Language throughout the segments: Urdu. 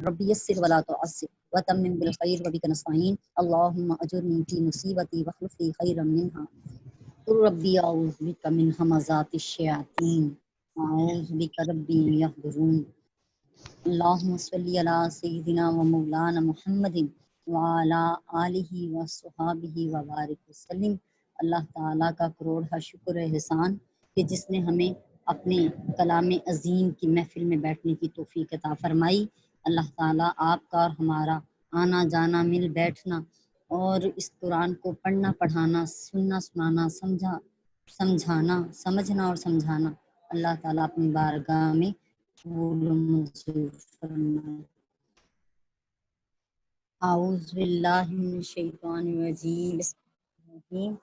ربی یسر ولا تعسر وتمم بالخیر وبک نستعین اللهم اجرنی فی مصیبتی واخلف لی خیرا منها ربی اعوذ بک من همزات الشیاطین اعوذ بک ربی یحضرون اللهم صل علی سیدنا و مولانا محمد وعلی آلہ وصحبہ وبارک وسلم۔ اللہ تعالیٰ کا کروڑ شکر احسان کہ جس نے ہمیں اپنے کلام عظیم کی محفل میں بیٹھنے کی توفیق عطا فرمائی۔ اللہ تعالیٰ آپ کا اور ہمارا آنا جانا مل بیٹھنا اور اس قرآن کو پڑھنا پڑھانا سننا سنانا سمجھانا سمجھنا اور سمجھانا اللہ تعالیٰ اپنی بارگاہ میں قبول و منظور فرمائے۔ اعوذ باللہ من الشیطان الرجیم بسم اللہ الرحمن الرحیم۔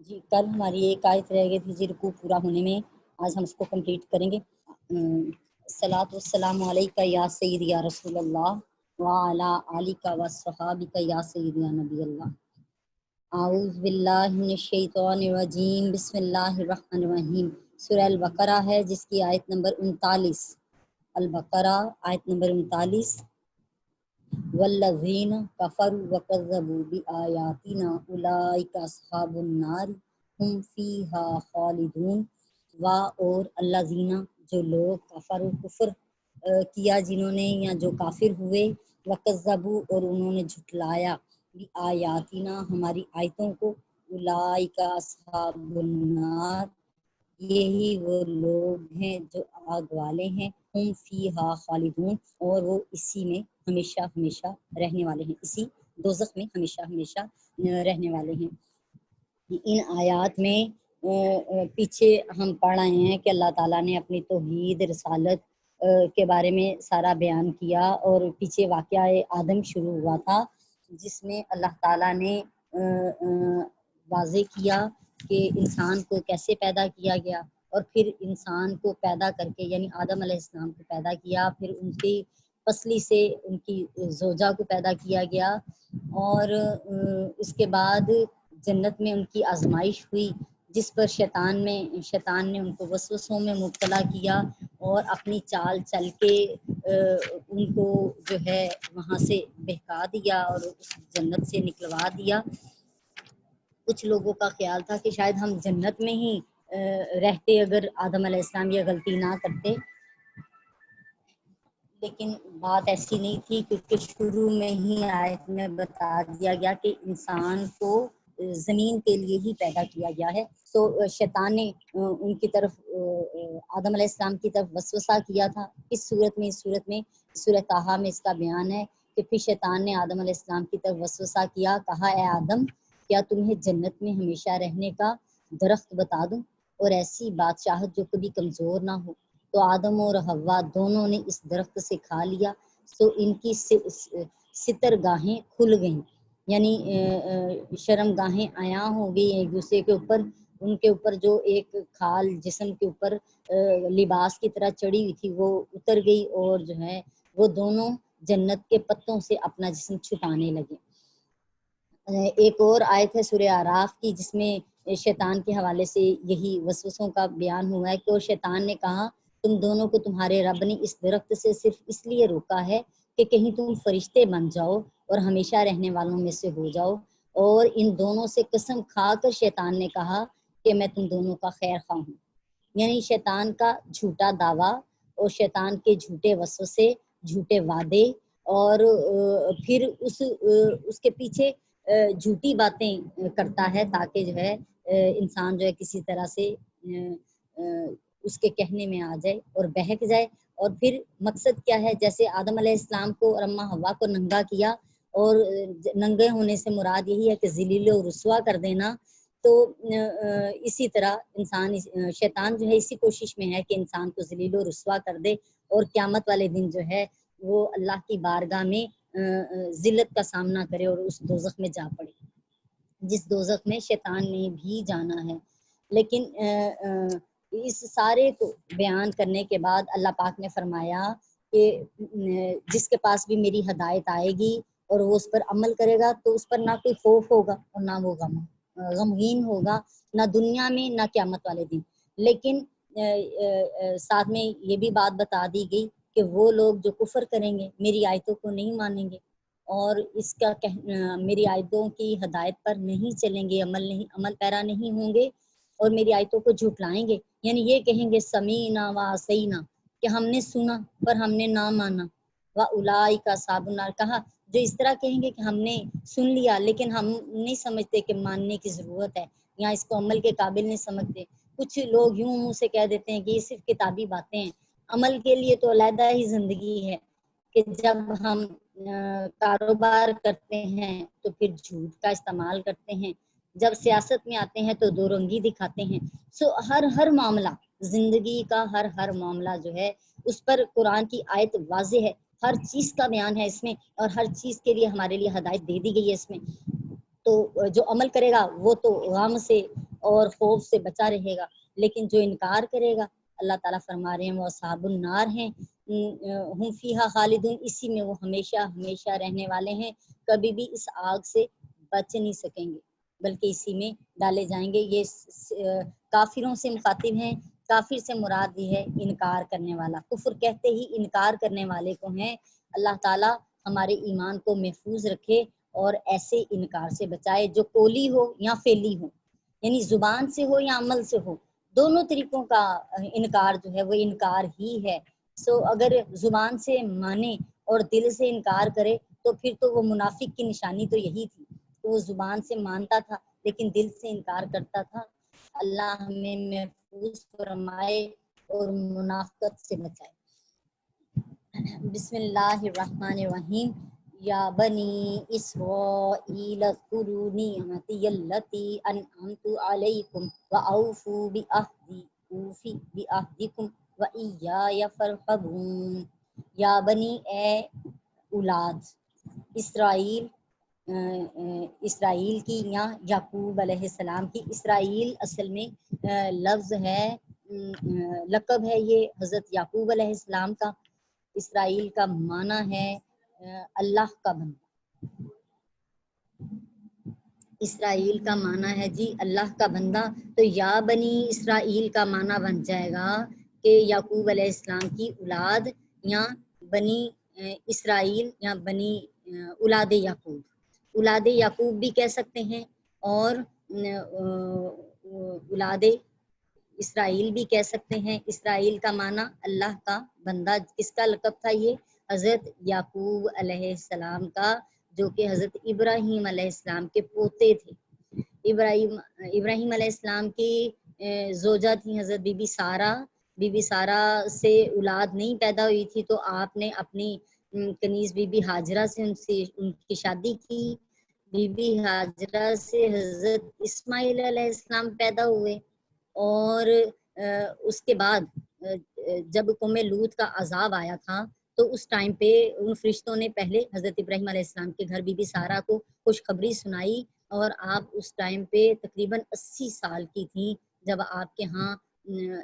جی کل ہماری ایک آیت رہ گئی تھی جی رکوع پورا ہونے میں، آج ہم اس کو کمپلیٹ کریں گے۔ الصلاۃ والسلام علیکہ یا سیدی یا رسول اللہ وعلی آلک وصحابک یا سیدی یا نبی اللہ۔ اعوذ باللہ من الشیطان الرجیم بسم اللہ الرحمن الرحیم۔ سورہ البقرہ ہے جس کی آیت نمبر 39۔ البقرہ آیت نمبر 39۔ والذین کفروا وکذبوا بآیاتنا اولئک اصحاب النار ہم فیہا خالدون۔ اور الذین جو لوگ کفر و کفر کیا جنہوں نے یا جو کافر ہوئے، وکذبوا اور انہوں نے جھٹلایا، بآیاتنا ہماری آیتوں کو، اولئک اصحاب النار یہی وہ لوگ ہیں جو آگ والے ہیں، ہم فیہا خالدون اور وہ اسی میں ہمیشہ ہمیشہ رہنے والے ہیں، اسی دوزخ میں ہمیشہ ہمیشہ رہنے والے ہیں۔ ان آیات میں پیچھے ہم پڑھ رہے ہیں کہ اللہ تعالیٰ نے اپنی توحید رسالت کے بارے میں سارا بیان کیا، اور پیچھے واقعہ آدم شروع ہوا تھا جس میں اللہ تعالیٰ نے واضح کیا کہ انسان کو کیسے پیدا کیا گیا، اور پھر انسان کو پیدا کر کے یعنی آدم علیہ السلام کو پیدا کیا، پھر ان کی پسلی سے ان کی زوجہ کو پیدا کیا گیا، اور اس کے بعد جنت میں ان کی آزمائش ہوئی جس پر شیطان نے ان کو وسوسوں میں مبتلا کیا اور اپنی چال چل کے ان کو جو ہے وہاں سے بہکا دیا اور اس جنت سے نکلوا دیا۔ کچھ لوگوں کا خیال تھا کہ شاید ہم جنت میں ہی رہتے اگر آدم علیہ السلام یہ غلطی نہ کرتے، لیکن بات ایسی نہیں تھی کیونکہ شروع میں ہی آیت میں بتا دیا گیا کہ انسان کو زمین کے لیے ہی پیدا کیا گیا ہے۔ تو شیطان نے ان کی طرف آدم علیہ السلام کی طرف وسوسہ کیا تھا۔ اس صورت میں سورہ طٰہٰ میں اس کا بیان ہے کہ پھر شیطان نے آدم علیہ السلام کی طرف وسوسہ کیا، کہا اے آدم کیا تمہیں جنت میں ہمیشہ رہنے کا درخت بتا دوں اور ایسی بادشاہت جو کبھی کمزور نہ ہو؟ تو آدم اور حوا دونوں نے اس درخت سے کھا لیا، تو ان کی ستر گاہیں کھل گئیں، یعنی شرم گاہیں عیاں ہو گئی ایک دوسرے کے اوپر۔ ان کے اوپر جو ایک کھال جسم کے اوپر لباس کی طرح چڑھی ہوئی تھی وہ اتر گئی، اور جو ہے وہ دونوں جنت کے پتوں سے اپنا جسم چھپانے لگے۔ ایک اور آیت ہے سورہ اعراف کی جس میں شیطان کے حوالے سے یہی وسوسوں کا بیان ہوا ہے کہ اور شیطان نے کہا تم دونوں کو تمہارے رب نے اس درخت سے صرف اس لیے روکا ہے کہ کہیں تم فرشتے بن جاؤ اور ہمیشہ رہنے والوں میں سے ہو جاؤ۔ اور ان دونوں سے قسم کھا کر شیطان نے کہا کہ میں تم دونوں کا خیر خواہ ہوں، یعنی شیطان کا جھوٹا دعویٰ اور شیطان کے جھوٹے وسوسے، جھوٹے وعدے، اور پھر اس کے پیچھے جھوٹی باتیں کرتا ہے تاکہ جو ہے انسان جو ہے کسی طرح سے اس کے کہنے میں آ جائے اور بہک جائے۔ اور پھر مقصد کیا ہے، جیسے آدم علیہ السلام کو اور اماں حوا کو ننگا کیا، اور ننگے ہونے سے مراد یہی ہے کہ ذلیل و رسوا کر دینا، تو اسی طرح شیطان جو ہے اسی کوشش میں ہے کہ انسان کو ذلیل و رسوا کر دے، اور قیامت والے دن جو ہے وہ اللہ کی بارگاہ میں ذلت کا سامنا کرے اور اس دوزخ میں جا پڑے جس دوزخ میں شیطان نے بھی جانا ہے۔ لیکن اس سارے کو بیان کرنے کے بعد اللہ پاک نے فرمایا کہ جس کے پاس بھی میری ہدایت آئے گی اور وہ اس پر عمل کرے گا تو اس پر نہ کوئی خوف ہوگا اور نہ وہ غمگین ہوگا، نہ دنیا میں نہ قیامت والے دن۔ لیکن ساتھ میں یہ بھی بات بتا دی گئی کہ وہ لوگ جو کفر کریں گے، میری آیتوں کو نہیں مانیں گے اور اس کا میری آیتوں کی ہدایت پر نہیں چلیں گے، عمل پیرا نہیں ہوں گے اور میری آیتوں کو جھٹلائیں گے، یعنی یہ کہیں گے سمینا و عصینا کہ ہم نے سنا پر ہم نے نہ مانا، و اولئک اصحاب النار، کہا جو اس طرح کہیں گے کہ ہم نے سن لیا لیکن ہم نہیں سمجھتے کہ ماننے کی ضرورت ہے یا اس کو عمل کے قابل نہیں سمجھتے۔ کچھ لوگ یوں منہ سے کہہ دیتے ہیں کہ یہ صرف کتابی باتیں ہیں، عمل کے لیے تو علیحدہ ہی زندگی ہے کہ جب ہم کاروبار کرتے ہیں تو پھر جھوٹ کا استعمال کرتے ہیں، جب سیاست میں آتے ہیں تو دو رنگی دکھاتے ہیں۔ ہر معاملہ، زندگی کا ہر معاملہ جو ہے اس پر قرآن کی آیت واضح ہے، ہر چیز کا بیان ہے اس میں اور ہر چیز کے لیے ہمارے لیے ہدایت دے دی گئی ہے اس میں۔ تو جو عمل کرے گا وہ تو غم سے اور خوف سے بچا رہے گا، لیکن جو انکار کرے گا اللہ تعالیٰ فرما رہے ہیں وہ اصحاب النار ہیں، ہم فیہا خالدون، اسی میں وہ ہمیشہ ہمیشہ رہنے والے ہیں، کبھی بھی اس آگ سے بچ نہیں سکیں گے بلکہ اسی میں ڈالے جائیں گے۔ یہ کافروں سے مخاطب ہیں، کافر سے مراد بھی ہے انکار کرنے والا، کفر کہتے ہی انکار کرنے والے کو ہیں۔ اللہ تعالیٰ ہمارے ایمان کو محفوظ رکھے اور ایسے انکار سے بچائے جو قولی ہو یا فعلی ہو، یعنی زبان سے ہو یا عمل سے ہو، دونوں طریقوں کا انکار جو ہے وہ انکار ہی ہے۔ اگر زبان سے مانے اور دل سے انکار کرے تو پھر تو وہ منافق کی نشانی تو یہی تھی، وہ زبان سے مانتا تھا لیکن دل سے انکار کرتا تھا۔ اللہ ہمیں محفوظ فرمائے اور منافقت سے بچائے۔ بسم اللہ الرحمن الرحیم۔ یا بنی اسرائیل اذکروا نعمتی التی انعمت علیکم واوفوا بعہدی اوفی بعہدکم وایای فارہبون۔ یا بنی، اے اولاد اسرائیل، اسرائیل کی یا یعقوب علیہ السلام کی، اسرائیل اصل میں لفظ ہے، لقب ہے یہ حضرت یعقوب علیہ السلام کا۔ اسرائیل کا معنی ہے اللہ کا بندہ، اسرائیل کا معنی ہے جی اللہ کا بندہ، تو یا بنی اسرائیل کا معنی بن جائے گا کہ یعقوب علیہ السلام کی اولاد یا بنی اسرائیل یا بنی اولاد یعقوب، اولاد یعقوب بھی کہہ سکتے ہیں اور اولاد اسرائیل بھی کہہ سکتے ہیں۔ اسرائیل کا معنی اللہ کا بندہ، کس کا لقب تھا یہ؟ حضرت یعقوب علیہ السلام کا، جو کہ حضرت ابراہیم علیہ السلام کے پوتے تھے۔ ابراہیم علیہ السلام کی زوجہ تھی حضرت بی بی سارہ، بی بی سارہ سے اولاد نہیں پیدا ہوئی تھی تو آپ نے اپنی کنیز بی بی ہاجرہ سے ان کی شادی کی، بی بی ہاجرہ سے حضرت اسماعیل علیہ السلام پیدا ہوئے، اور اس کے بعد جب قوم لوط کا عذاب آیا تھا تو اس ٹائم پہ ان فرشتوں نے پہلے حضرت ابراہیم علیہ السلام کے گھر بی بی سارہ کو خوشخبری سنائی، اور آپ اس ٹائم پہ تقریباً 80 سال کی تھیں جب آپ کے ہاں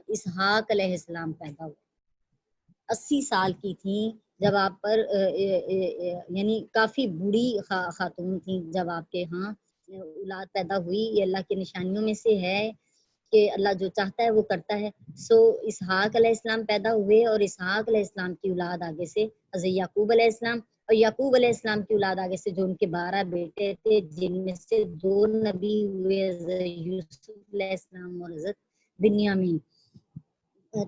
اسحاق علیہ السلام پیدا ہوئے، 80 سال کی تھیں جب آپ پر یعنی کافی بوڑھی خاتون تھیں جب آپ کے ہاں اولاد پیدا ہوئی۔ یہ اللہ کی نشانیوں میں سے ہے کہ اللہ جو چاہتا ہے وہ کرتا ہے۔ اسحاق علیہ السلام پیدا ہوئے اور اسحاق علیہ السلام کی اولاد آگے سے حضرت یعقوب علیہ السلام، اور یعقوب علیہ السلام کی اولاد آگے سے جو ان کے 12 بیٹے تھے جن میں سے 2 نبی ہوئے، حضرت یوسف علیہ السلام اور حضرت بنیامین۔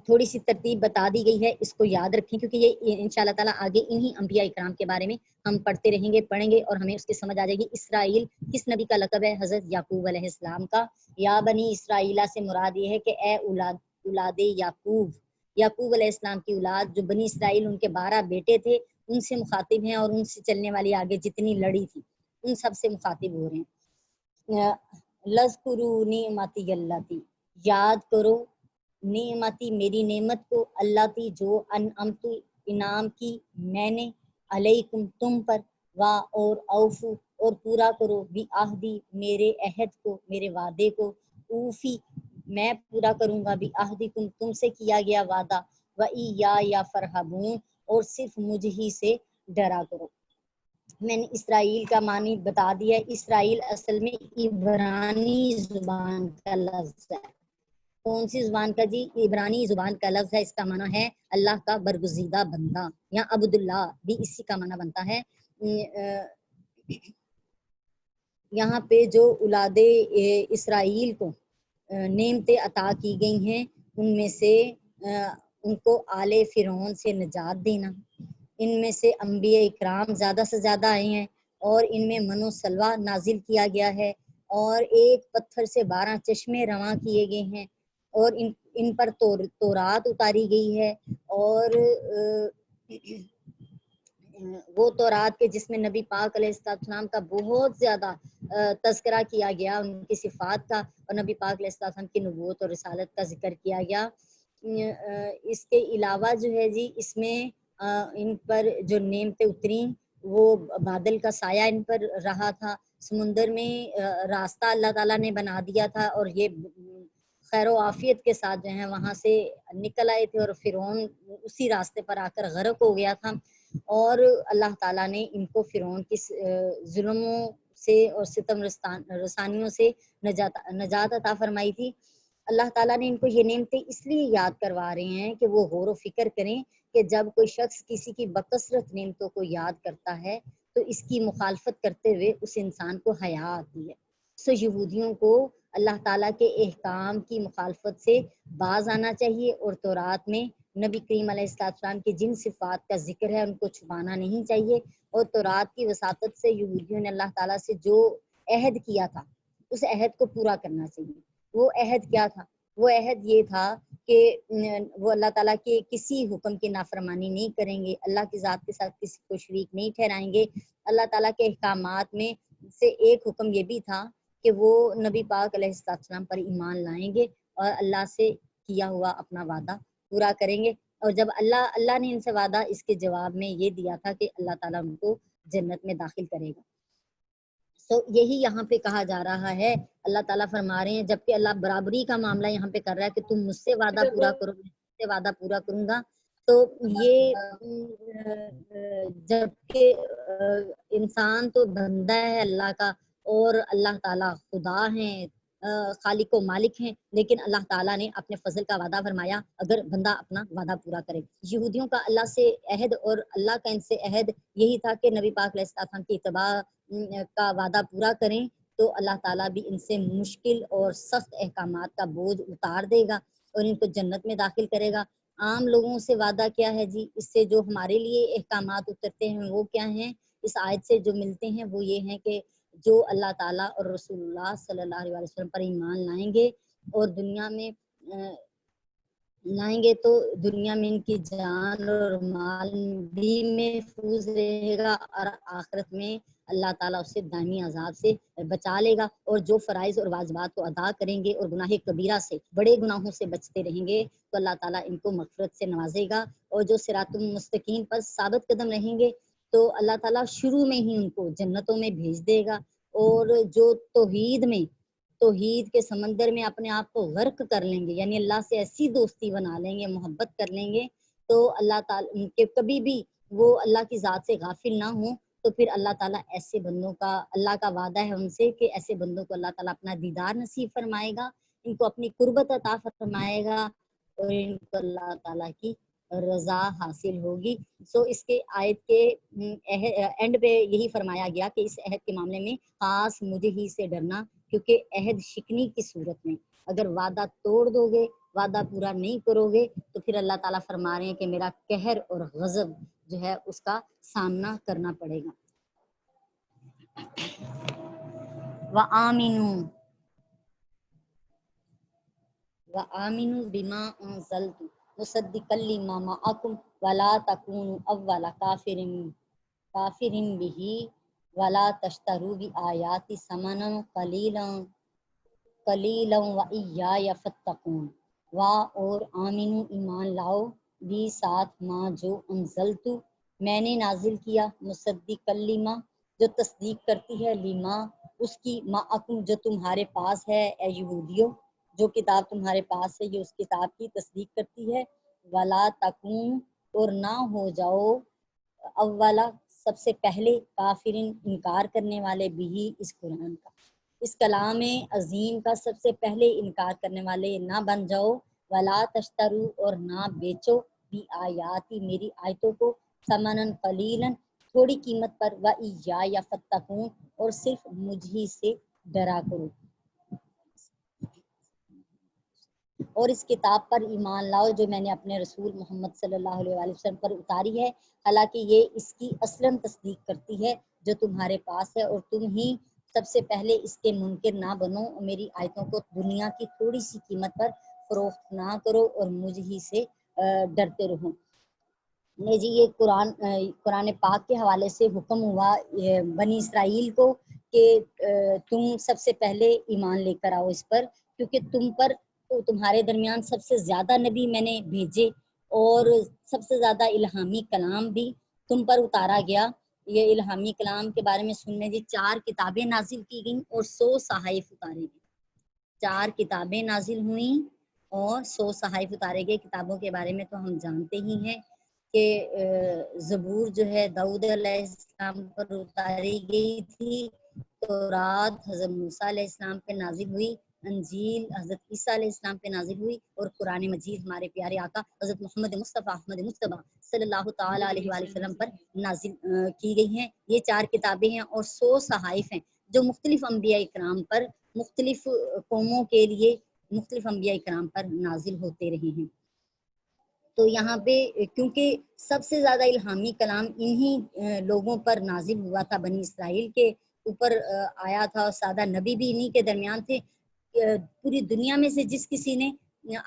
تھوڑی سی ترتیب بتا دی گئی ہے، اس کو یاد رکھیں کیونکہ یہ انشاءاللہ تعالیٰ آگے انہی انبیاء اکرام کے بارے میں ہم پڑھتے رہیں گے، پڑھیں گے اور ہمیں اس کی سمجھ آ جائے گی۔ اسرائیل کس نبی کا لقب ہے؟ حضرت یعقوب علیہ السلام کا۔ یا بنی اسرائیلہ سے مراد یہ ہے کہ اے اولاد یعقوب، یعقوب علیہ السلام کی اولاد جو بنی اسرائیل، ان کے 12 بیٹے تھے، ان سے مخاطب ہیں، اور ان سے چلنے والی آگے جتنی لڑی تھی ان سب سے مخاطب ہو رہے ہیں۔ لذکروا نعمتی التی، یاد کرو نعمتی میری نعمت کو، اللہ تی جو انعمت انعام کی میں نے، علیکم تم پر، وا اور اوفو اور پورا کرو، بعہدی میرے عہد کو، میرے وعدے کو، اوفی میں پورا کروں گا، بعہدکم تم سے کیا گیا وعدہ، وایایا فرہبون اور صرف مجھ ہی سے ڈرا کرو۔ میں نے اسرائیل کا معنی بتا دیا۔ اسرائیل اصل میں عبرانی زبان کا لفظ ہے کون سی زبان کا جی؟ عبرانی زبان کا لفظ ہے، اس کا معنی ہے اللہ کا برگزیدہ بندہ، یا عبداللہ بھی اسی کا معنی بنتا ہے۔ یہاں پہ جو اولاد اسرائیل کو نعمتیں عطا کی گئی ہیں، ان میں سے ان کو آل فرعون سے نجات دینا، ان میں سے انبیاء اکرام زیادہ سے زیادہ آئے ہیں، اور ان میں من و سلوہ نازل کیا گیا ہے، اور ایک پتھر سے 12 چشمے رواں کیے گئے ہیں، اور ان پر تورات اتاری گئی ہے، اور وہ تورات کے جس میں نبی پاک علیہ السلام کا بہت زیادہ تذکرہ کیا گیا، ان کی صفات کا، اور نبی پاک علیہ السلام کی نبوت اور رسالت کا ذکر کیا گیا۔ اس کے علاوہ جو ہے جی، اس میں ان پر جو نعمتیں اتری، وہ بادل کا سایہ ان پر رہا تھا، سمندر میں راستہ اللہ تعالیٰ نے بنا دیا تھا، اور یہ خیر و عافیت کے ساتھ جو ہیں وہاں سے نکل آئے تھے، اور فرعون اسی راستے پر آ کر غرق ہو گیا تھا، اور اللہ تعالیٰ نے ان کو فرعون کی ظلموں سے اور ستم رسانیوں سے نجات عطا فرمائی تھی۔ اللہ تعالیٰ نے ان کو یہ نعمتیں اس لیے یاد کروا رہے ہیں کہ وہ غور و فکر کریں کہ جب کوئی شخص کسی کی بکثرت نعمتوں کو یاد کرتا ہے تو اس کی مخالفت کرتے ہوئے اس انسان کو حیا آتی ہے۔ سو یہودیوں کو اللہ تعالیٰ کے احکام کی مخالفت سے باز آنا چاہیے، اور تورات میں نبی کریم علیہ السلام کی جن صفات کا ذکر ہے ان کو چھپانا نہیں چاہیے، اور تورات کی وساطت سے یہودیوں نے اللہ تعالیٰ سے جو عہد کیا تھا اس عہد کو پورا کرنا چاہیے۔ وہ عہد کیا تھا؟ وہ عہد یہ تھا کہ وہ اللہ تعالیٰ کے کسی حکم کی نافرمانی نہیں کریں گے، اللہ کی ذات کے ساتھ کسی کو شریک نہیں ٹھہرائیں گے۔ اللہ تعالیٰ کے احکامات میں سے ایک حکم یہ بھی تھا کہ وہ نبی پاک علیہ السلام پر ایمان لائیں گے اور اللہ سے کیا ہوا اپنا وعدہ پورا کریں گے، اور جب اللہ نے ان سے وعدہ اس کے جواب میں یہ دیا تھا کہ اللہ تعالیٰ ان کو جنت میں داخل کرے گا۔ تو یہی یہاں پہ کہا جا رہا ہے، اللہ تعالیٰ فرما رہے ہیں، جبکہ اللہ برابری کا معاملہ یہاں پہ کر رہا ہے کہ تم مجھ سے وعدہ پورا کرو، میں تم سے وعدہ پورا کروں گا، تو یہ جبکہ انسان تو بندہ ہے اللہ کا، اور اللہ تعالیٰ خدا ہیں، خالق و مالک ہیں، لیکن اللہ تعالیٰ نے اپنے فضل کا وعدہ فرمایا اگر بندہ اپنا وعدہ پورا کرے۔ یہودیوں کا اللہ سے عہد اور اللہ کا ان سے عہد یہی تھا کہ نبی پاک علیہ السلام کی اتباع کا وعدہ پورا کریں تو اللہ تعالیٰ بھی ان سے مشکل اور سخت احکامات کا بوجھ اتار دے گا اور ان کو جنت میں داخل کرے گا۔ عام لوگوں سے وعدہ کیا ہے جی؟ اس سے جو ہمارے لیے احکامات اترتے ہیں وہ کیا ہیں؟ اس آیت سے جو ملتے ہیں وہ یہ ہیں کہ جو اللہ تعالیٰ اور رسول اللہ صلی اللہ علیہ وسلم پر ایمان لائیں گے اور دنیا میں لائیں گے تو دنیا میں ان کی جان اور مال بھی محفوظ رہے گا، اور آخرت میں اللہ تعالیٰ اسے دائمی عذاب سے بچا لے گا، اور جو فرائض اور واجبات کو ادا کریں گے اور گناہ کبیرہ سے، بڑے گناہوں سے بچتے رہیں گے تو اللہ تعالیٰ ان کو مغفرت سے نوازے گا، اور جو صراط المستقیم پر ثابت قدم رہیں گے تو اللہ تعالیٰ شروع میں ہی ان کو جنتوں میں بھیج دے گا، اور جو توحید کے سمندر میں اپنے آپ کو غرق کر لیں گے، یعنی اللہ سے ایسی دوستی بنا لیں گے، محبت کر لیں گے، تو اللہ تعالیٰ کہ کبھی بھی وہ اللہ کی ذات سے غافل نہ ہوں، تو پھر اللہ تعالیٰ ایسے بندوں کا، اللہ کا وعدہ ہے ان سے کہ ایسے بندوں کو اللہ تعالیٰ اپنا دیدار نصیب فرمائے گا، ان کو اپنی قربت عطا فرمائے گا، اور ان کو اللہ تعالیٰ کی رضا حاصل ہوگی۔ سو اس کے آیت کے اینڈ پہ یہی فرمایا گیا کہ اس عہد کے معاملے میں خاص مجھے ہی سے ڈرنا، کیونکہ عہد شکنی کی صورت میں اگر وعدہ توڑ دو گے، وعدہ پورا نہیں کرو گے، تو پھر اللہ تعالیٰ فرما رہے ہیں کہ میرا قہر اور غضب جو ہے اس کا سامنا کرنا پڑے گا۔ وَآمِنُوا بِمَا أَنزَلْتُ مُصَدِّقًا لِمَا مَعَكُمْ وَلَا تَكُونُوا أَوَّلَ كَافِرٍ بِهِ وَلَا تَشْتَرُوا بِآيَاتِي ثَمَنًا قَلِيلًا وَإِيَّايَ فَاتَّقُونِ۔ اور آمینو ایمان لاؤ، بھی ساتھ ماں جو انزلتو میں نے نازل کیا، مصدق لما جو تصدیق کرتی ہے، لما اس کی، معکم جو تمہارے پاس ہے اے یہودیو، جو کتاب تمہارے پاس ہے یہ اس کتاب کی تصدیق کرتی ہے، ولا تکون اور نہ ہو جاؤ، اولا سب سے پہلے، کافرین انکار کرنے والے بھی اس قرآن کا۔ اس کلام عظیم کا سب سے پہلے انکار کرنے والے نہ بن جاؤ، ولا تشترو اور نہ بیچو بھی آیاتی میری آیتوں کو ثمنن قلیلا تھوڑی قیمت پر، و یا فتقون اور صرف مجھ ہی سے ڈرا کرو، اور اس کتاب پر ایمان لاؤ جو میں نے اپنے رسول محمد صلی اللہ علیہ وآلہ وسلم پر اتاری ہے، حالانکہ یہ اس کی اصلاً تصدیق کرتی ہے جو تمہارے پاس ہے، اور تم ہی سب سے پہلے اس کے منکر نہ بنو، اور میری آیتوں کو دنیا کی تھوڑی سی قیمت پر فروخت نہ کرو اور مجھ ہی سے ڈرتے رہو۔ نے جی یہ قرآن پاک کے حوالے سے حکم ہوا بنی اسرائیل کو کہ تم سب سے پہلے ایمان لے کر آؤ اس پر، کیونکہ تم پر تمہارے درمیان سب سے زیادہ نبی میں نے بھیجے اور سب سے زیادہ الہامی کلام بھی تم پر اتارا گیا۔ یہ الہامی کلام کے بارے میں سننے جی 4 کتابیں نازل کی گئیں اور 100 صحائف اتارے گئے، 4 کتابیں نازل ہوئیں اور 100 صحائف اتارے گئے۔ کتابوں کے بارے میں تو ہم جانتے ہی ہیں کہ زبور جو ہے داؤد علیہ السلام پر اتاری گئی تھی، تورات حضرت موسیٰ علیہ السلام پہ نازل ہوئی، انجیل حضرت عیسیٰ علیہ السلام پہ نازل ہوئی، اور قرآن مجید ہمارے پیارے آقا حضرت محمد مصطفیٰ احمد مصطفیٰ صلی اللہ تعالی علیہ وآلہ وسلم پر نازل کی گئی ہیں۔ یہ 4 کتابیں ہیں اور 100 صحائف ہیں جو مختلف انبیاء کرام پر، مختلف قوموں کے لیے مختلف انبیاء کرام پر نازل ہوتے رہے ہیں۔ تو یہاں پہ کیونکہ سب سے زیادہ الہامی کلام انہی لوگوں پر نازل ہوا تھا، بنی اسرائیل کے اوپر آیا تھا، اور سادہ نبی بھی انہی کے درمیان تھے۔ پوری دنیا میں سے جس کسی نے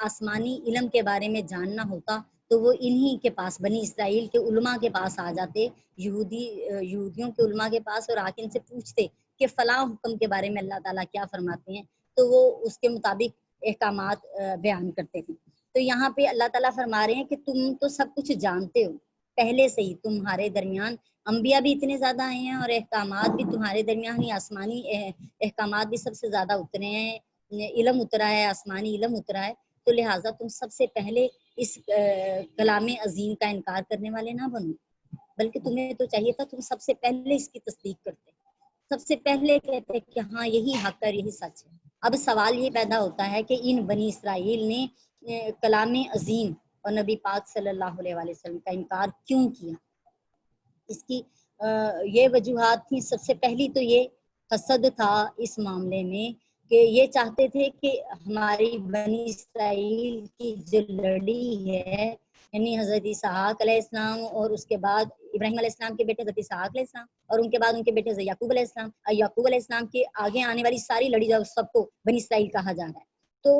آسمانی علم کے بارے میں جاننا ہوتا تو وہ انہی کے پاس، بنی اسرائیل کے علماء کے پاس آ جاتے، یہودیوں کے علماء کے پاس، اور آ کے ان سے پوچھتے کہ فلاں حکم کے بارے میں اللہ تعالیٰ کیا فرماتے ہیں، تو وہ اس کے مطابق احکامات بیان کرتے تھے۔ تو یہاں پہ اللہ تعالیٰ فرما رہے ہیں کہ تم تو سب کچھ جانتے ہو پہلے سے ہی، تمہارے درمیان انبیاء بھی اتنے زیادہ آئے ہیں اور احکامات بھی تمہارے درمیان ہی آسمانی احکامات بھی سب سے زیادہ اترے ہیں، علم اترا ہے، آسمانی علم اترا ہے، تو لہٰذا تم سب سے پہلے اس کلام عظیم کا انکار کرنے والے نہ بنو، بلکہ تمہیں تو چاہیے تھا تم سب سے پہلے اس کی تصدیق کرتے، سب سے پہلے کہتے کہ ہاں یہی حق ہے، یہی سچ ہے۔ اب سوال یہ پیدا ہوتا ہے کہ ان بنی اسرائیل نے کلام عظیم اور نبی پاک صلی اللہ علیہ وآلہ وسلم کا انکار کیوں کیا؟ اس کی یہ وجوہات تھیں۔ سب سے پہلی تو یہ حسد تھا اس معاملے میں کہ یہ چاہتے تھے کہ ہماری بنی اسرائیل کی جو لڑی ہے، یعنی حضرت اسحاق علیہ السلام اور اس کے بعد ابراہیم علیہ السلام کے بیٹے حضرت اسحاق علیہ السلام، اور ان کے بعد ان کے بیٹے حضرت یعقوب علیہ السلام، یعقوب علیہ السلام کے آگے آنے والی ساری لڑی جو سب کو بنی اسرائیل کہا جا رہا ہے۔ تو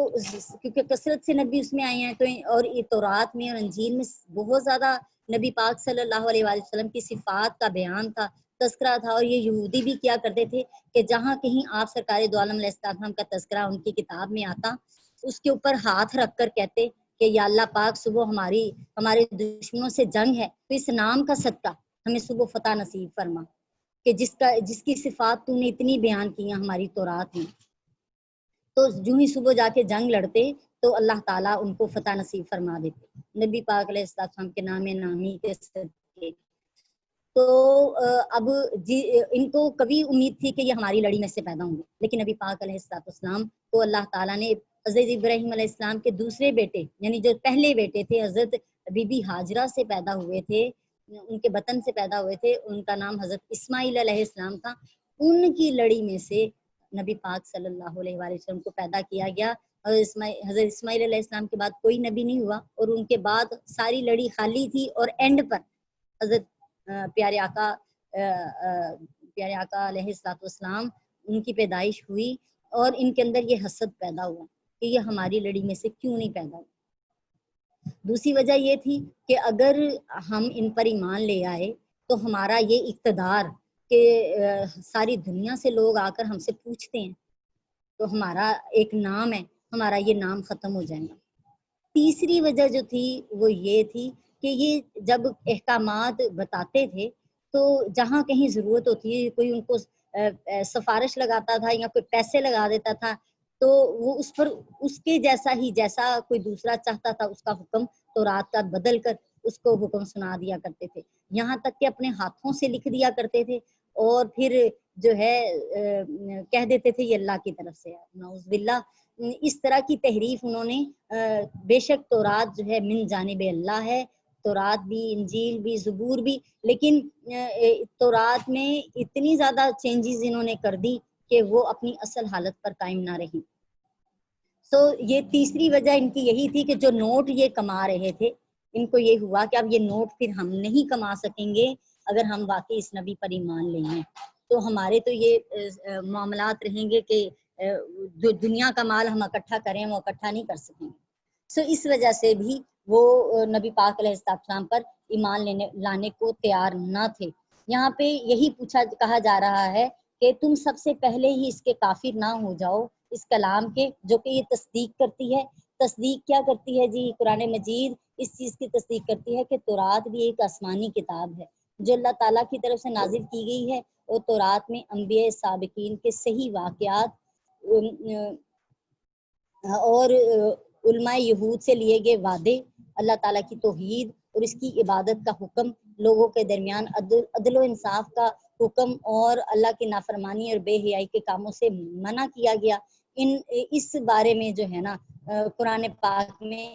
کیونکہ کثرت سے نبی اس میں آئے ہیں، تو اور تورات میں اور انجیل میں بہت زیادہ نبی پاک صلی اللہ علیہ وآلہ وسلم کی صفات کا بیان تھا، تذکرہ تھا، اور یہ یہودی بھی کیا کرتے تھے کہ جہاں کہیں آپ سرکار دو عالم علیہ السلام کا تذکرہ ان کی کتاب میں آتا، اس کے اوپر ہاتھ رکھ کر کہتے کہ یا اللہ پاک صبح ہمارے دشمنوں سے جنگ ہے، تو اس نام کا صدقہ ہمیں صبح فتح نصیب فرما، کہ جس کی صفات تو نے اتنی بیان کی ہیں ہماری تورات میں، تو جو ہی صبح جا کے جنگ لڑتے تو اللہ تعالیٰ ان کو فتح نصیب فرما دیتے نبی پاک علیہ السلام کے نام نامی کے صدقے۔ تو اب ان کو کبھی امید تھی کہ یہ ہماری لڑی میں سے پیدا ہوں گے، لیکن نبی پاک علیہ السلام کو اللہ تعالیٰ نے حضرت ابراہیم علیہ السلام کے دوسرے بیٹے، یعنی جو پہلے بیٹے تھے حضرت بی بی ہاجرہ سے پیدا ہوئے تھے، ان کے بطن سے پیدا ہوئے تھے، ان کا نام حضرت اسماعیل علیہ السلام تھا، ان کی لڑی میں سے نبی پاک صلی اللہ علیہ وآلہ وسلم کو پیدا کیا گیا۔ حضرت اسماعیل علیہ السلام کے بعد کوئی نبی نہیں ہوا، اور ان کے بعد ساری لڑی خالی تھی، اور اینڈ پر حضرت پیارے آقا علیہ السلام ان کی پیدائش ہوئی، اور ان کے اندر یہ حسد پیدا ہوا کہ یہ ہماری لڑی میں سے کیوں نہیں پیدا ہوا۔ دوسری وجہ یہ تھی کہ اگر ہم ان پر ایمان لے آئے تو ہمارا یہ اقتدار کہ ساری دنیا سے لوگ آ کر ہم سے پوچھتے ہیں، تو ہمارا ایک نام ہے، ہمارا یہ نام ختم ہو جائے گا۔ تیسری وجہ جو تھی وہ یہ تھی کہ یہ جب احکامات بتاتے تھے تو جہاں کہیں ضرورت ہوتی ہے، کوئی ان کو سفارش لگاتا تھا یا کوئی پیسے لگا دیتا تھا، تو وہ اس پر اس کے جیسا کوئی دوسرا چاہتا تھا اس کا حکم تورات کا بدل کر اس کو حکم سنا دیا کرتے تھے، یہاں تک کہ اپنے ہاتھوں سے لکھ دیا کرتے تھے، اور پھر جو ہے کہہ دیتے تھے یہ اللہ کی طرف سے ہے، نعوذ باللہ۔ اس طرح کی تحریف انہوں نے، بے شک تورات جو ہے من جانب اللہ ہے، تورات بھی، انجیل بھی، زبور بھی، لیکن تورات میں اتنی زیادہ چینجز انہوں نے کر دی کہ وہ اپنی اصل حالت پر قائم نہ رہی۔ یہ تیسری وجہ ان کی یہی تھی کہ جو نوٹ یہ کما رہے تھے، ان کو یہ ہوا کہ اب یہ نوٹ پھر ہم نہیں کما سکیں گے اگر ہم واقعی اس نبی پر ایمان لیں گے، تو ہمارے تو یہ معاملات رہیں گے کہ جو دنیا کا مال ہم اکٹھا کریں وہ اکٹھا نہیں کر سکیں گے۔ اس وجہ سے بھی وہ نبی پاک علیہ السلام پر ایمان لانے کو تیار نہ تھے۔ یہاں پہ یہی کہا جا رہا ہے کہ تم سب سے پہلے ہی اس کے کافر نہ ہو جاؤ، اس کلام کے، جو کہ یہ تصدیق کرتی ہے۔ تصدیق کیا کرتی ہے جی؟ قرآن مجید اس چیز کی تصدیق کرتی ہے کہ تورات بھی ایک آسمانی کتاب ہے جو اللہ تعالیٰ کی طرف سے نازل کی گئی ہے، اور تورات میں انبیاء سابقین کے صحیح واقعات اور علماء یہود سے لیے گئے وعدے، اللہ تعالیٰ کی توحید اور اس کی عبادت کا حکم، لوگوں کے درمیان عدل و انصاف کا حکم، اور اللہ کی نافرمانی اور بے حیائی کے کاموں سے منع کیا گیا۔ اس بارے میں جو ہے نا قرآن پاک میں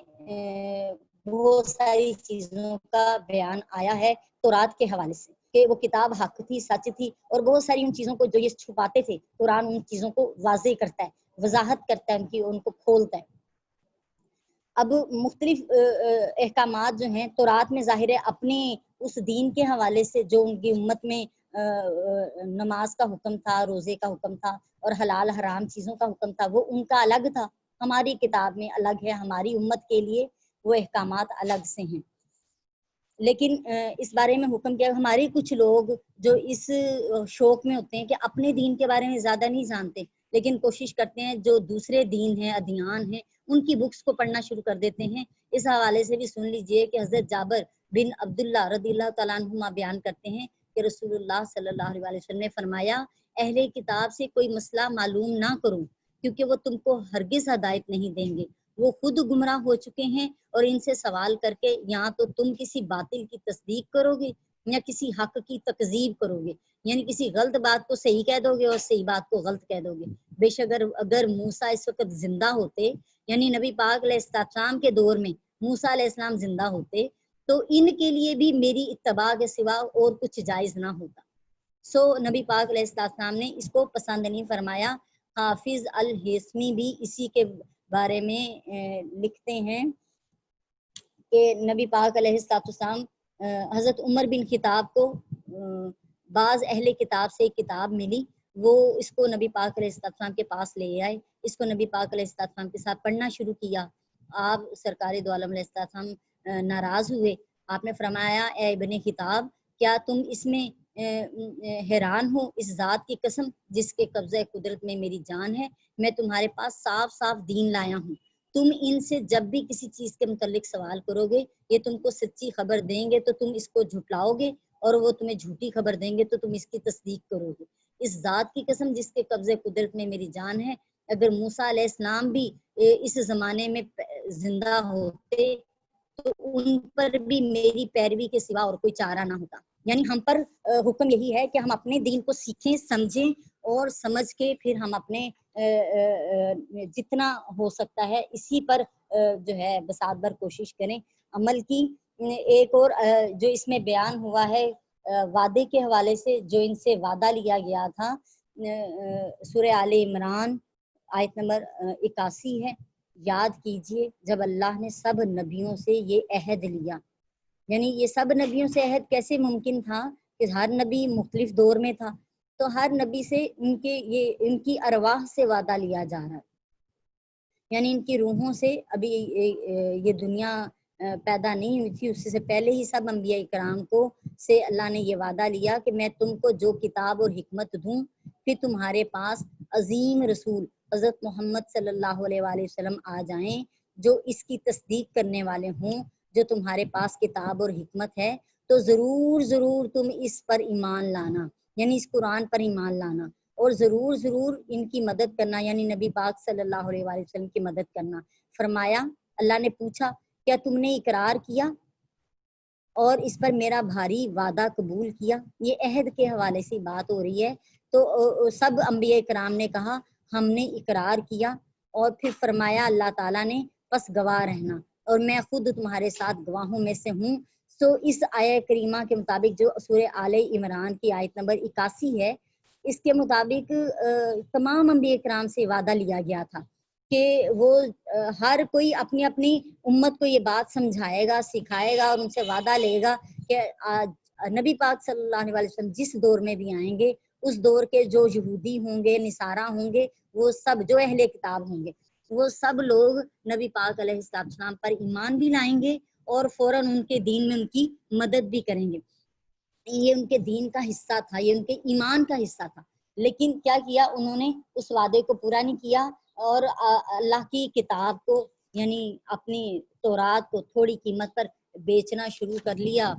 بہت ساری چیزوں کا بیان آیا ہے تورات کے حوالے سے، کہ وہ کتاب حق تھی، سچ تھی، اور بہت ساری ان چیزوں کو جو یہ چھپاتے تھے قرآن ان چیزوں کو واضح کرتا ہے، وضاحت کرتا ہے، ان کو کھولتا ہے۔ اب مختلف احکامات جو ہیں تورات میں ظاہر ہے اپنے اس دین کے حوالے سے، جو ان کی امت میں نماز کا حکم تھا، روزے کا حکم تھا، اور حلال حرام چیزوں کا حکم تھا، وہ ان کا الگ تھا۔ ہماری کتاب میں الگ ہے، ہماری امت کے لیے وہ احکامات الگ سے ہیں۔ لیکن اس بارے میں حکم کیا، ہمارے کچھ لوگ جو اس شوق میں ہوتے ہیں کہ اپنے دین کے بارے میں زیادہ نہیں جانتے، لیکن کوشش کرتے ہیں جو دوسرے دین ہیں، ادیان ہیں، ان کی بکس کو پڑھنا شروع کر دیتے ہیں۔ اس حوالے سے بھی سن لیجئے کہ حضرت جابر بن عبداللہ رضی اللہ تعالیٰ عنہما بیان کرتے ہیں کہ رسول اللہ صلی اللہ علیہ وسلم نے فرمایا، اہل کتاب سے کوئی مسئلہ معلوم نہ کرو، کیونکہ وہ تم کو ہرگز ہدایت نہیں دیں گے، وہ خود گمراہ ہو چکے ہیں، اور ان سے سوال کر کے یا تو تم کسی باطل کی تصدیق کرو گے یا کسی حق کی تکذیب کرو گے، یعنی کسی غلط بات کو صحیح کہہ دو گے اور صحیح بات کو غلط کہہ دو گے۔ بے شک اگر موسیٰ اس وقت زندہ ہوتے، یعنی نبی پاک علیہ السلام کے دور میں موسیٰ علیہ السلام زندہ ہوتے، تو ان کے لیے بھی میری اتباع کے سوا اور کچھ جائز نہ ہوتا۔ نبی پاک علیہ السلام نے اس کو پسند نہیں فرمایا۔ حافظ الہیثمی بھی اسی کے بارے میں لکھتے ہیں کہ نبی پاک علیہ السلام حضرت عمر بن خطاب کو بعض اہل کتاب سے ایک کتاب ملی، وہ اس کو نبی پاک علیہ السلام کے پاس لے آئے، اس کو نبی پاک علیہ السلام کے ساتھ پڑھنا شروع کیا۔ آپ سرکار دو عالم علیہ السلام ناراض ہوئے۔ آپ نے فرمایا، اے ابن خطاب، کیا تم اس میں حیران ہو؟ اس ذات کی قسم جس کے قبضہ قدرت میں میری جان ہے، میں تمہارے پاس صاف صاف دین لایا ہوں۔ تم ان سے جب بھی کسی چیز کے متعلق سوال کرو گے، یہ تم کو سچی خبر دیں گے تو تم اس کو جھٹلاؤ گے، اور وہ تمہیں جھوٹی خبر دیں گے تو تم اس کی تصدیق کرو گے۔ اس ذات کی قسم جس کے قبضے قدرت میں میری جان ہے، اگر موسیٰ علیہ السلام بھی اس زمانے میں زندہ ہوتے تو ان پر بھی میری پیروی کے سوا اور کوئی چارہ نہ ہوتا۔ یعنی ہم پر حکم یہی ہے کہ ہم اپنے دین کو سیکھیں، سمجھیں، اور سمجھ کے پھر ہم اپنے جتنا ہو سکتا ہے اسی پر جو ہے بسات بھر کوشش کریں عمل کی۔ ایک اور جو اس میں بیان ہوا ہے وعدے کے حوالے سے، جو ان سے وعدہ لیا گیا تھا، سورہ آل عمران آیت نمبر 81 ہے۔ یاد کیجئے جب اللہ نے سب نبیوں سے یہ عہد لیا، یعنی یہ سب نبیوں سے عہد کیسے ممکن تھا کہ ہر نبی مختلف دور میں تھا، تو ہر نبی سے ان کی ارواح سے وعدہ لیا جا رہا ہے، یعنی ان کی روحوں سے۔ ابھی یہ دنیا پیدا نہیں ہوئی تھی، اس سے پہلے ہی سب انبیاء کرام کو سے اللہ نے یہ وعدہ لیا کہ میں تم کو جو کتاب اور حکمت دوں، پھر تمہارے پاس عظیم رسول حضرت محمد صلی اللہ علیہ وآلہ وسلم آ جائیں جو اس کی تصدیق کرنے والے ہوں، جو تمہارے پاس کتاب اور حکمت ہے، تو ضرور ضرور تم اس پر ایمان لانا، یعنی اس قرآن پر ایمان لانا، اور ضرور ضرور ان کی مدد کرنا، یعنی نبی پاک صلی اللہ علیہ وآلہ وسلم کی مدد کرنا۔ فرمایا، اللہ نے پوچھا، کیا تم نے اقرار کیا اور اس پر میرا بھاری وعدہ قبول کیا. یہ عہد کے حوالے سے بات ہو رہی ہے. تو سب انبیاء کرام نے کہا ہم نے اقرار کیا. اور پھر فرمایا اللہ تعالیٰ نے پس گواہ رہنا اور میں خود تمہارے ساتھ گواہوں میں سے ہوں. تو اس آیہ کریمہ کے مطابق جو سورہ آل عمران کی آیت نمبر 81 ہے، اس کے مطابق تمام انبیاء کرام سے وعدہ لیا گیا تھا کہ وہ ہر کوئی اپنی اپنی امت کو یہ بات سمجھائے گا، سکھائے گا اور ان سے وعدہ لے گا کہ نبی پاک صلی اللہ علیہ وسلم جس دور میں بھی آئیں گے اس دور کے جو یہودی ہوں گے، نصارہ ہوں گے، وہ سب جو اہل کتاب ہوں گے، وہ سب لوگ نبی پاک علیہ السلام پر ایمان بھی لائیں گے اور فوراً ان کے دین میں ان کی مدد بھی کریں گے. یہ ان کے دین کا حصہ تھا، یہ ان کے ایمان کا حصہ تھا. لیکن کیا کیا انہوں نے؟ اس وعدے کو پورا نہیں کیا اور اللہ کی کتاب کو یعنی اپنی تورات کو تھوڑی قیمت پر بیچنا شروع کر لیا.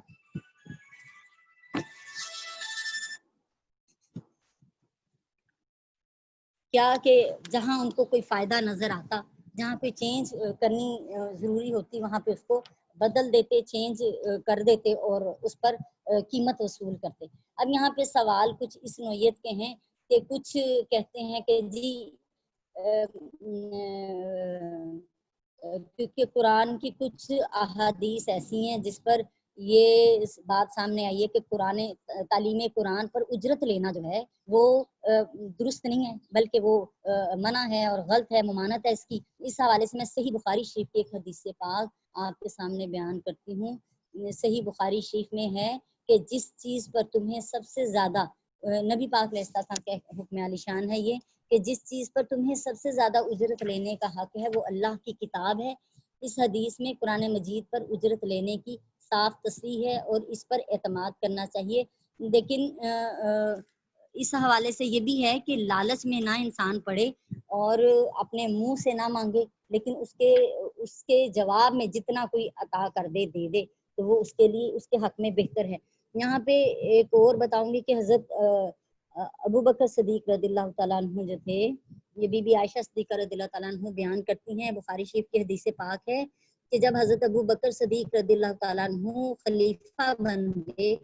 کیا کہ جہاں ان کو کوئی فائدہ نظر آتا، جہاں کوئی چینج کرنی ضروری ہوتی، وہاں پہ اس کو بدل دیتے، چینج کر دیتے اور اس پر قیمت وصول کرتے. اب یہاں پہ سوال کچھ اس نوعیت کے ہیں کہ کچھ کہتے ہیں کہ جی کیونکہ قرآن کی کچھ احادیث ایسی ہیں جس پر یہ بات سامنے آئی ہے کہ قرآن تعلیم قرآن پر اجرت لینا جو ہے وہ درست نہیں ہے، بلکہ وہ منع ہے اور غلط ہے، ممانعت ہے اس کی. اس حوالے سے میں صحیح بخاری شریف کی ایک حدیث پاک آپ کے سامنے بیان کرتی ہوں. صحیح بخاری شریف میں ہے کہ جس چیز پر تمہیں سب سے زیادہ نبی پاک علیہ السلام کا حکم عالی شان ہے یہ کہ جس چیز پر تمہیں سب سے زیادہ اجرت لینے کا حق ہے وہ اللہ کی کتاب ہے. اس حدیث میں قرآن مجید پر اجرت لینے کی صاف تصریح ہے اور اس پر اعتماد کرنا چاہیے. لیکن اس حوالے سے یہ بھی ہے کہ لالچ میں نہ انسان پڑے اور اپنے منہ سے نہ مانگے، لیکن اس کے جواب میں جتنا کوئی عطا کر دے دے تو وہ اس کے لیے اس کے حق میں بہتر ہے. یہاں پہ ایک اور بتاؤں گی کہ حضرت ابو بکر صدیق رضی اللہ تعالیٰ عنہ جو تھے، یہ بی بی عائشہ صدیقہ رضی اللہ تعالیٰ عنہ بیان کرتی ہیں، بخاری شریف کی حدیث پاک ہے کہ جب حضرت ابو بکر صدیق رضی اللہ تعالیٰ عنہ خلیفہ بن گئے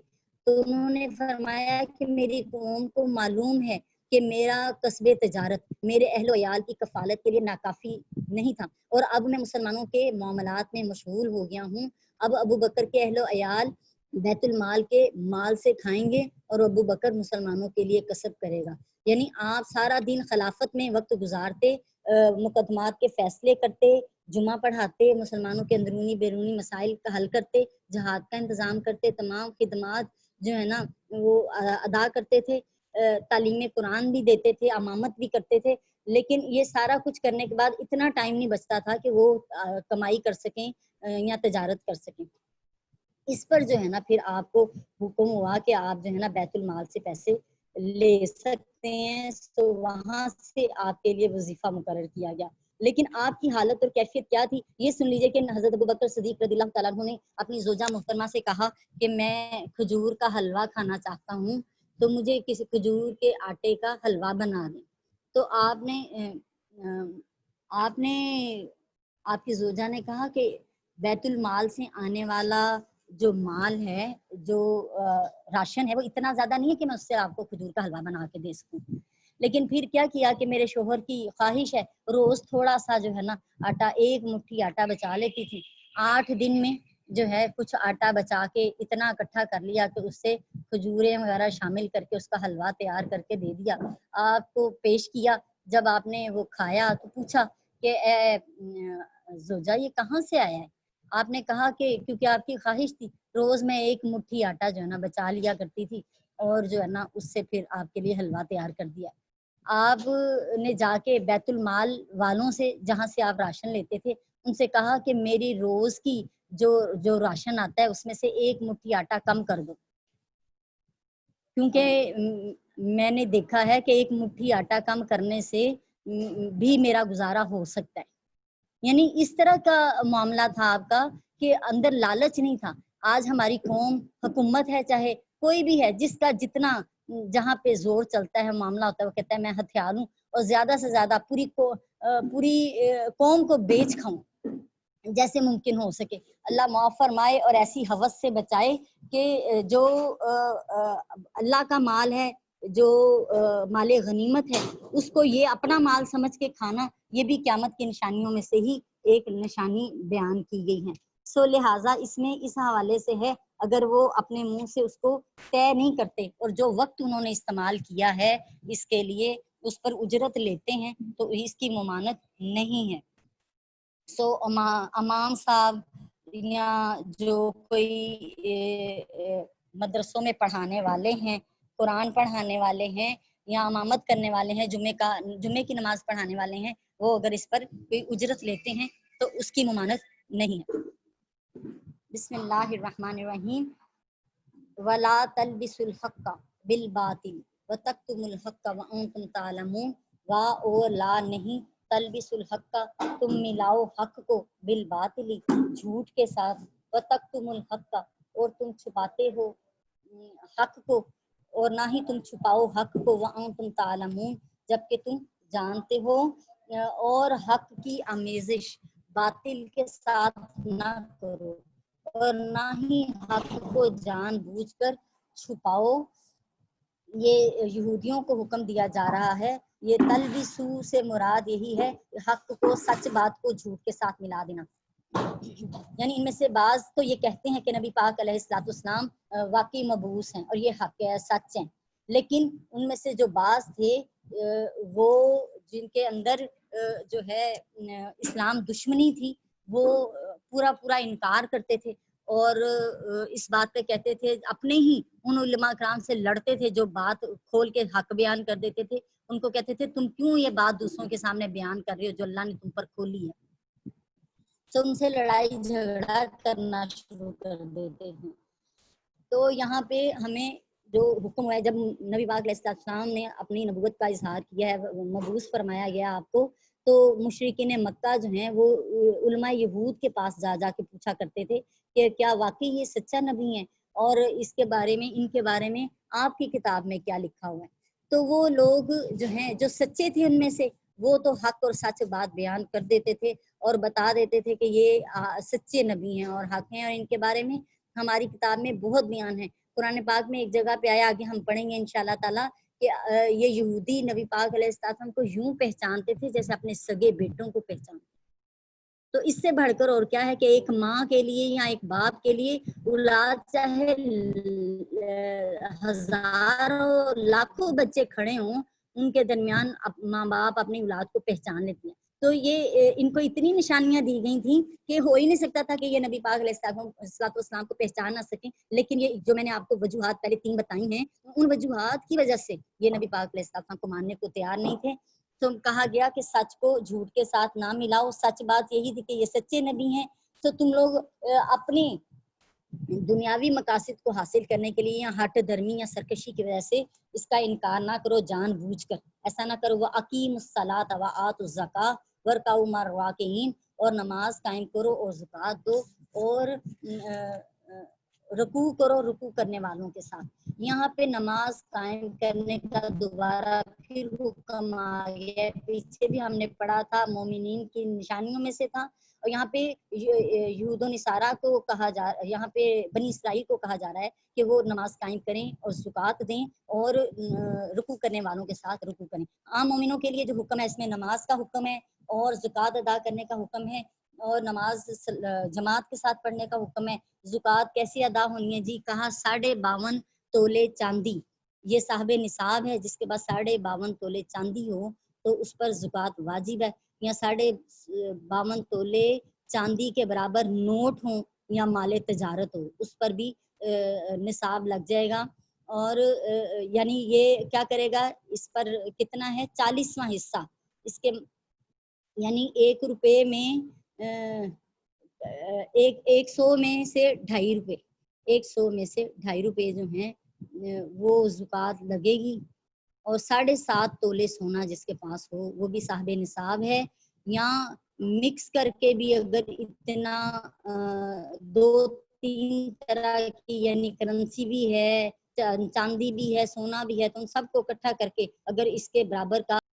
تو انہوں نے فرمایا کہ میری قوم کو معلوم ہے کہ میرا قصب تجارت میرے اہل و عیال کی کفالت کے لیے ناکافی نہیں تھا، اور اب میں مسلمانوں کے معاملات میں مشغول ہو گیا ہوں. اب ابو بکر کے اہل و عیال بیت المال کے مال سے کھائیں گے اور ابو بکر مسلمانوں کے لیے کسب کرے گا. یعنی آپ سارا دن خلافت میں وقت گزارتے، مقدمات کے فیصلے کرتے، جمعہ پڑھاتے، مسلمانوں کے اندرونی بیرونی مسائل کا حل کرتے، جہاد کا انتظام کرتے، تمام خدمات جو ہے نا وہ ادا کرتے تھے، تعلیم قرآن بھی دیتے تھے، امامت بھی کرتے تھے. لیکن یہ سارا کچھ کرنے کے بعد اتنا ٹائم نہیں بچتا تھا کہ وہ کمائی کر سکیں یا تجارت کر سکیں. اس پر جو ہے نا پھر آپ کو حکم ہوا کہ آپ جو ہے نا بیت المال سے پیسے لے سکتے ہیں، تو وہاں سے آپ کے لیے وظیفہ مقرر کیا گیا. لیکن آپ کی حالت اور کیفیت کیا تھی یہ سن لیجئے کہ حضرت ابوبکر صدیق رضی اللہ تعالیٰ عنہ نے اپنی زوجہ محترمہ سے کہا کہ میں کھجور کا حلوہ کھانا چاہتا ہوں تو مجھے کسی کھجور کے آٹے کا حلوہ بنا دیں. تو آپ کی زوجہ نے کہا کہ بیت المال سے آنے والا جو مال ہے، جو راشن ہے، وہ اتنا زیادہ نہیں ہے کہ میں اس سے آپ کو کھجور کا حلوہ بنا کے دے سکوں. لیکن پھر کیا کہ میرے شوہر کی خواہش ہے، روز تھوڑا سا جو ہے نا آٹا، ایک مٹھی آٹا بچا لیتی تھی. 8 دن میں جو ہے کچھ آٹا بچا کے اتنا اکٹھا کر لیا کہ اس سے کھجوریں وغیرہ شامل کر کے اس کا حلوہ تیار کر کے دے دیا، آپ کو پیش کیا. جب آپ نے وہ کھایا تو پوچھا کہ اے زوجہ یہ کہاں سے آیا ہے؟ آپ نے کہا کہ کیونکہ آپ کی خواہش تھی، روز میں ایک مٹھی آٹا جو ہے نا بچا لیا کرتی تھی اور جو ہے نا اس سے پھر آپ کے لیے حلوہ تیار کر دیا. آپ نے جا کے بیت المال والوں سے جہاں سے آپ راشن لیتے تھے ان سے کہا کہ میری روز کی جو راشن آتا ہے اس میں سے ایک مٹھی آٹا کم کر دو، کیونکہ میں نے دیکھا ہے کہ ایک مٹھی آٹا کم کرنے سے بھی میرا گزارا ہو سکتا ہے. یعنی اس طرح کا معاملہ تھا آپ کا کہ اندر لالچ نہیں تھا. آج ہماری قوم، حکومت ہے چاہے کوئی بھی ہے، جس کا جتنا جہاں پہ زور چلتا ہے، معاملہ ہوتا ہے، وہ کہتا ہے میں ہتھیار ہوں اور زیادہ سے زیادہ پوری قوم کو بیچ کھاؤں. جیسے ممکن ہو سکے اللہ معاف فرمائے اور ایسی حوث سے بچائے کہ جو اللہ کا مال ہے، جو مال غنیمت ہے، اس کو یہ اپنا مال سمجھ کے کھانا، یہ بھی قیامت کی نشانیوں میں سے ہی ایک نشانی بیان کی گئی ہے۔ سو لہٰذا اس میں اس حوالے سے ہے، اگر وہ اپنے منہ سے اس کو طے نہیں کرتے اور جو وقت انہوں نے استعمال کیا ہے اس کے لیے اس پر اجرت لیتے ہیں تو اس کی ممانت نہیں ہے۔ سو امام صاحب یا جو کوئی مدرسوں میں پڑھانے والے ہیں، قرآن پڑھانے والے ہیں یا امامت کرنے والے ہیں، جمعے کی نماز پڑھانے والے ہیں، وہ اگر اس پر کوئی اجرت لیتے ہیں تو اس کی ممانت نہیں ہے۔ بسم اللہ الرحمن الرحیم۔ ولا تلبسوا الحق بالباطل وتکتموا الحق وانتم تعلمون۔ وا اور لا نہیں، تلبسوا الحق تم ملاؤ حق کو، بالباطل جھوٹ کے ساتھ، وتکتموا الحق اور تم چھپاتے ہو حق کو، اور نہ ہی تم چھپاؤ حق کو، وانتم تعلمون جبکہ تم جانتے ہو، اور حق کی آمیزش باطل کے ساتھ نہ کرو اور نہ ہی حق کو جان بوجھ کر چھپاؤ۔ یہ یہودیوں کو حکم دیا جا رہا ہے، یہ تلبسو سے مراد یہی ہے، حق کو، سچ بات کو جھوٹ کے ساتھ ملا دینا۔ یعنی ان میں سے بعض تو یہ کہتے ہیں کہ نبی پاک علیہ الصلوۃ والسلام واقعی مبعوث ہیں اور یہ حق ہے، سچ ہیں، لیکن ان میں سے جو بعض تھے وہ جن کے اندر جو ہے اسلام دشمنی تھی، وہ پورا انکار کرتے تھے اور اس بات پہ کہتے تھے، اپنے ہی ان علماء کرام سے لڑتے تھے جو بات کھول کے حق بیان کر دیتے تھے، ان کو کہتے تھے تم کیوں یہ بات دوسروں کے سامنے بیان کر رہے ہو جو اللہ نے تم پر کھولی ہے، تو ان سے لڑائی جھگڑا کرنا شروع کر دیتے ہیں۔ تو یہاں پہ ہمیں جو حکم ہے، جب نبی پاک علیہ السلام نے اپنی نبوت کا اظہار کیا ہے، مبعوث فرمایا گیا آپ کو، تو مشرکین مکہ جو ہیں وہ علماء یہود کے پاس جا کے پوچھا کرتے تھے کہ کیا واقعی یہ سچا نبی ہے اور اس کے بارے میں، ان کے بارے میں آپ کی کتاب میں کیا لکھا ہوا ہے۔ تو وہ لوگ جو ہیں جو سچے تھے ان میں سے، وہ تو حق اور سچ بات بیان کر دیتے تھے اور بتا دیتے تھے کہ یہ سچے نبی ہیں اور حق ہیں، اور ان کے بارے میں ہماری کتاب میں بہت بیان ہے۔ قرآن پاک میں ایک جگہ پہ آیا، آگے ہم پڑھیں گے انشاءاللہ تعالیٰ، کہ یہ یہودی نبی پاک علیہ السلام کو یوں پہچانتے تھے جیسے اپنے سگے بیٹوں کو پہچانتے۔ تو اس سے بڑھ کر اور کیا ہے کہ ایک ماں کے لیے یا ایک باپ کے لیے اولاد چاہے ہزاروں لاکھوں بچے کھڑے ہوں، ان کے درمیان ماں باپ اپنی اولاد کو پہچان لیتے ہیں۔ تو یہ ان کو اتنی نشانیاں دی گئی تھیں کہ ہو ہی نہیں سکتا تھا کہ یہ نبی پاک علیہ السلام کو پہچان نہ سکیں، لیکن یہ جو میں نے آپ کو وجوہات پہلے 3 بتائی ہیں، ان وجوہات کی وجہ سے یہ نبی پاک علیہ السلام کو ماننے کو تیار نہیں تھے۔ تو کہا گیا کہ سچ کو جھوٹ کے ساتھ نہ ملاؤ، سچ بات یہی تھی کہ یہ سچے نبی ہیں، تو تم لوگ اپنی دنیاوی مقاصد کو حاصل کرنے کے لیے یا ہٹ دھرمی یا سرکشی کی وجہ سے اس کا انکار نہ کرو جان بوجھ کر، ایسا نہ کرو۔ وَأَقِیمُوا الصَّلَاةَ وَآتُوا الزَّکَاةَ وَارْکَعُوا مَعَ الرَّاکِعِینَ، اور نماز قائم کرو اور زکوٰۃ دو اور رکوع کرو رکوع کرنے والوں کے ساتھ۔ یہاں پہ نماز قائم کرنے کا دوبارہ پھر حکم آ گیا، پیچھے بھی ہم نے پڑھا تھا، مومنین کی نشانیوں میں سے تھا، اور یہاں پہ یہود و نصارہ کو کہا یہاں پہ بنی اسرائیل کو کہا جا رہا ہے کہ وہ نماز قائم کریں اور زکوٰۃ دیں اور رکوع کرنے والوں کے ساتھ رکوع کریں۔ عام مومنوں کے لیے جو حکم ہے اس میں نماز کا حکم ہے اور زکوٰۃ ادا کرنے کا حکم ہے اور نماز جماعت کے ساتھ پڑھنے کا حکم ہے۔ زکوٰۃ کیسی ادا ہونی ہے جی؟ کہا 52.5 تولے چاندی، یہ صاحب نصاب ہے، جس کے پاس 52.5 تولے چاندی ہو تو اس پر زکوٰۃ واجب ہے، یا 52.5 تولے چاندی کے برابر نوٹ ہوں یا مال تجارت ہو، اس پر بھی نصاب لگ جائے گا۔ اور یعنی یہ کیا کرے گا، اس پر کتنا ہے 40واں حصہ اس کے، یعنی 1 روپے میں 100 میں سے 2.5 روپے، 100 میں سے 2.5 روپے جو ہیں وہ زکوٰۃ لگے گی۔ اور 7.5 تولے سونا جس کے پاس ہو وہ بھی صاحب نصاب ہے، یا مکس کر کے بھی اگر اتنا 2-3 طرح کی یعنی کرنسی بھی ہے، چاندی بھی ہے، سونا بھی ہے، تو ان سب کو اکٹھا کر کے اگر اس کے برابر کا